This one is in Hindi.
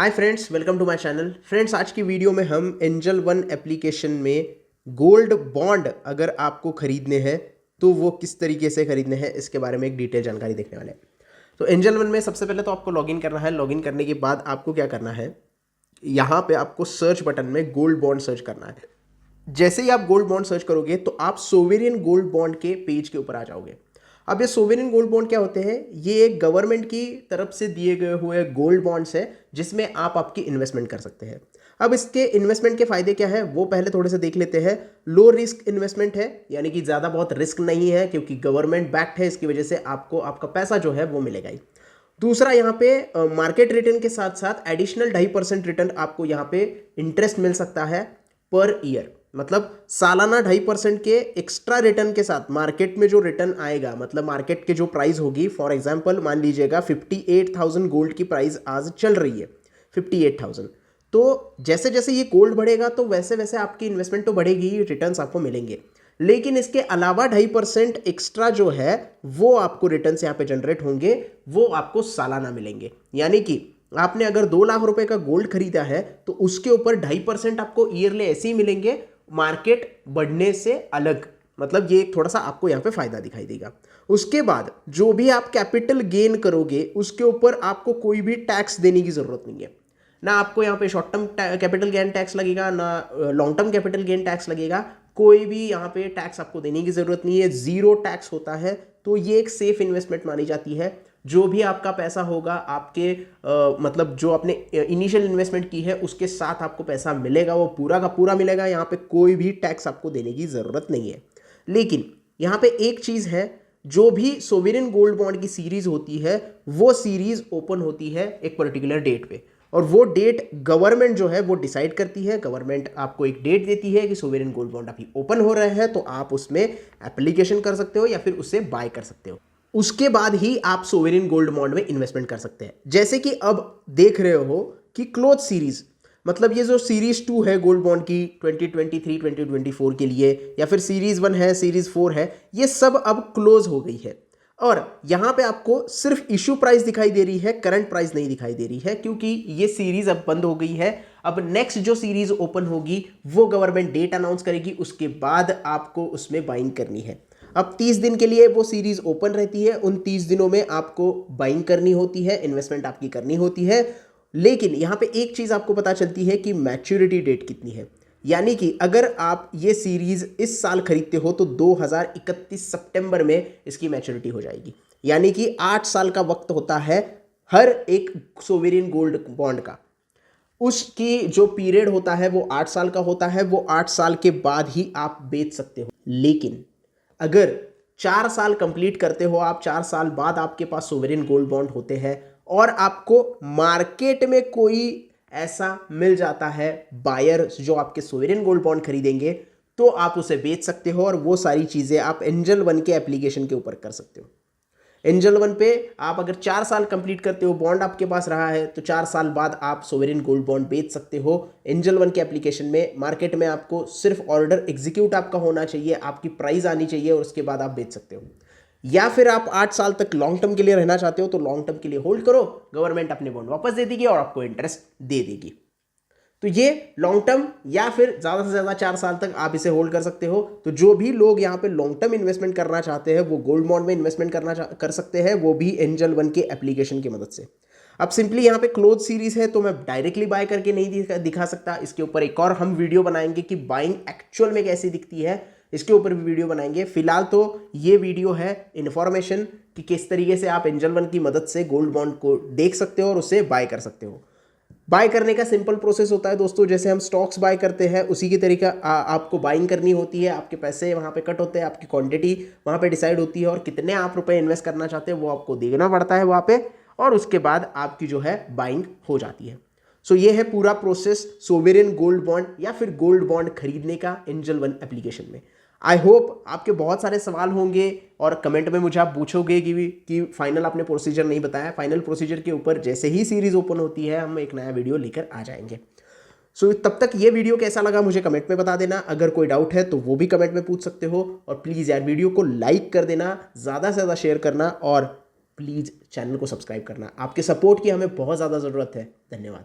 Hi friends, welcome to my channel. Friends, आज की वीडियो में हम एंजल वन एप्लीकेशन में गोल्ड बॉन्ड अगर आपको खरीदने हैं तो वो किस तरीके से खरीदने हैं इसके बारे में एक डिटेल जानकारी देखने वाले हैं। तो एंजल वन में सबसे पहले तो आपको लॉगिन करना है। लॉगिन करने के बाद आपको क्या करना है, यहाँ पे आपको सर्च बटन में गोल्ड बॉन्ड सर्च करना है। जैसे ही आप गोल्ड बॉन्ड सर्च करोगे तो आप सोवेरियन गोल्ड बॉन्ड के पेज के ऊपर आ जाओगे। अब ये सोवेरियन गोल्ड बॉन्ड क्या होते हैं? ये एक गवर्नमेंट की तरफ से दिए गए हुए गोल्ड बॉन्ड्स है जिसमें आप आपकी इन्वेस्टमेंट कर सकते हैं। अब इसके इन्वेस्टमेंट के फायदे क्या है वो पहले थोड़े से देख लेते हैं। लो रिस्क इन्वेस्टमेंट है, यानी कि ज़्यादा बहुत रिस्क नहीं है क्योंकि गवर्नमेंट बैक्ड है, इसकी वजह से आपको आपका पैसा जो है वो मिलेगा ही। दूसरा, यहाँ पे मार्केट रिटर्न के साथ साथ एडिशनल 2.5% रिटर्न आपको यहाँ पे इंटरेस्ट मिल सकता है पर ईयर। मतलब सालाना 2.5% के एक्स्ट्रा रिटर्न के साथ मार्केट में जो रिटर्न आएगा, मतलब मार्केट के जो प्राइस होगी, फॉर एग्जांपल मान लीजिएगा 58,000 गोल्ड की प्राइस आज चल रही है 58,000। तो जैसे जैसे ये गोल्ड बढ़ेगा तो वैसे वैसे आपकी इन्वेस्टमेंट तो बढ़ेगी ही, रिटर्न्स आपको मिलेंगे। लेकिन इसके अलावा 2.5% एक्स्ट्रा जो है वो आपको रिटर्न्स यहाँ पे जनरेट होंगे, वो आपको सालाना मिलेंगे। यानी कि आपने अगर 2 लाख रुपए का गोल्ड खरीदा है तो उसके ऊपर 2.5% आपको ईयरली ऐसे ही मिलेंगे, मार्केट बढ़ने से अलग। मतलब ये एक थोड़ा सा आपको यहाँ पे फायदा दिखाई देगा। उसके बाद जो भी आप कैपिटल गेन करोगे उसके ऊपर आपको कोई भी टैक्स देने की जरूरत नहीं है। ना आपको यहाँ पे short term capital gain tax लगेगा, ना long term capital gain tax लगेगा। कोई भी यहाँ पे टैक्स आपको देने की जरूरत नहीं है, जीरो टैक्स होता है। तो ये एक सेफ इन्वेस्टमेंट मानी जाती है। जो भी आपका पैसा होगा आपके मतलब जो आपने इनिशियल इन्वेस्टमेंट की है उसके साथ आपको पैसा मिलेगा, वो पूरा का पूरा मिलेगा। यहाँ पे कोई भी टैक्स आपको देने की ज़रूरत नहीं है। लेकिन यहाँ पे एक चीज़ है, जो भी सोवेरियन गोल्ड बॉन्ड की सीरीज होती है वो सीरीज ओपन होती है एक पर्टिकुलर डेट पे, और वो डेट गवर्नमेंट जो है वो डिसाइड करती है। गवर्नमेंट आपको एक डेट देती है कि सोवेरियन गोल्ड बॉन्ड अभी ओपन हो रहे हैं, तो आप उसमें एप्लीकेशन कर सकते हो या फिर उससे बाय कर सकते हो। उसके बाद ही आप सोवेरियन गोल्ड बॉन्ड में इन्वेस्टमेंट कर सकते हैं। जैसे कि अब देख रहे हो कि क्लोज सीरीज, मतलब ये जो सीरीज 2 है गोल्ड बॉन्ड की 2023 2024 के लिए, या फिर सीरीज 1 है, सीरीज 4 है, ये सब अब क्लोज हो गई है। और यहां पे आपको सिर्फ इशू प्राइस दिखाई दे रही है, करंट प्राइस नहीं दिखाई दे रही है, क्योंकि ये सीरीज अब बंद हो गई है। अब नेक्स्ट जो सीरीज ओपन होगी वो गवर्नमेंट डेट अनाउंस करेगी, उसके बाद आपको उसमें बाइंग करनी है। अब 30 दिन के लिए वो सीरीज ओपन रहती है, उन 30 दिनों में आपको बाइंग करनी होती है, इन्वेस्टमेंट आपकी करनी होती है। लेकिन यहाँ पे एक चीज़ आपको पता चलती है कि मैच्योरिटी डेट कितनी है। यानी कि अगर आप ये सीरीज इस साल खरीदते हो तो 2031 सितंबर में इसकी मैच्योरिटी हो जाएगी। यानी कि 8 साल का वक्त होता है हर एक सोवेरियन गोल्ड बॉन्ड का। उसकी जो पीरियड होता है वो 8 साल का होता है, वो 8 साल के बाद ही आप बेच सकते हो। लेकिन अगर 4 साल कंप्लीट करते हो आप, 4 साल बाद आपके पास सोवेरियन गोल्ड बॉन्ड होते हैं और आपको मार्केट में कोई ऐसा मिल जाता है बायर जो आपके सोवेरियन गोल्ड बॉन्ड खरीदेंगे, तो आप उसे बेच सकते हो। और वो सारी चीज़ें आप एंजल वन के एप्लीकेशन के ऊपर कर सकते हो। एंजल वन पे आप अगर 4 साल कंप्लीट करते हो, बॉन्ड आपके पास रहा है, तो 4 साल बाद आप सोवेरियन गोल्ड बॉन्ड बेच सकते हो। एंजल वन के एप्लीकेशन में मार्केट में आपको सिर्फ ऑर्डर एग्जीक्यूट आपका होना चाहिए, आपकी प्राइस आनी चाहिए, और उसके बाद आप बेच सकते हो। या फिर आप 8 साल तक लॉन्ग टर्म के लिए रहना चाहते हो तो लॉन्ग टर्म के लिए होल्ड करो, गवर्नमेंट अपने बॉन्ड वापस दे देगी और आपको इंटरेस्ट दे देगी। तो ये लॉन्ग टर्म या फिर ज़्यादा से ज़्यादा 4 साल तक आप इसे होल्ड कर सकते हो। तो जो भी लोग यहाँ पे लॉन्ग टर्म इन्वेस्टमेंट करना चाहते हैं वो गोल्ड बॉन्ड में इन्वेस्टमेंट कर सकते हैं, वो भी एंजल वन के एप्लीकेशन की मदद से। अब सिंपली यहाँ पे क्लोज सीरीज है तो मैं डायरेक्टली बाय करके नहीं दिखा सकता। इसके ऊपर एक और हम वीडियो बनाएंगे कि बाइंग एक्चुअल में कैसी दिखती है, इसके ऊपर भी वीडियो बनाएंगे। फिलहाल तो ये वीडियो है इन्फॉर्मेशन कि किस तरीके से आप एंजल वन की मदद से गोल्ड बॉन्ड को देख सकते हो और उसे बाय कर सकते हो। बाय करने का सिंपल प्रोसेस होता है दोस्तों, जैसे हम स्टॉक्स बाय करते हैं उसी की तरीका आपको बाइंग करनी होती है। आपके पैसे वहाँ पे कट होते हैं, आपकी क्वांटिटी वहाँ पे डिसाइड होती है, और कितने आप रुपए इन्वेस्ट करना चाहते हैं वो आपको देखना पड़ता है वहाँ पे, और उसके बाद आपकी जो है बाइंग हो जाती है। सो ये है पूरा प्रोसेस सोवेरियन गोल्ड बॉन्ड या फिर गोल्ड बॉन्ड खरीदने का एंजल वन एप्लीकेशन में। आई होप आपके बहुत सारे सवाल होंगे और कमेंट में मुझे आप पूछोगे कि फाइनल आपने प्रोसीजर नहीं बताया। फाइनल प्रोसीजर के ऊपर जैसे ही सीरीज ओपन होती है हम एक नया वीडियो लेकर आ जाएंगे। सो तब तक ये वीडियो कैसा लगा मुझे कमेंट में बता देना। अगर कोई डाउट है तो वो भी कमेंट में पूछ सकते हो, और प्लीज़ यार वीडियो को लाइक कर देना, ज़्यादा से ज़्यादा शेयर करना, और प्लीज़ चैनल को सब्सक्राइब करना। आपके सपोर्ट की हमें बहुत ज़्यादा ज़रूरत है। धन्यवाद।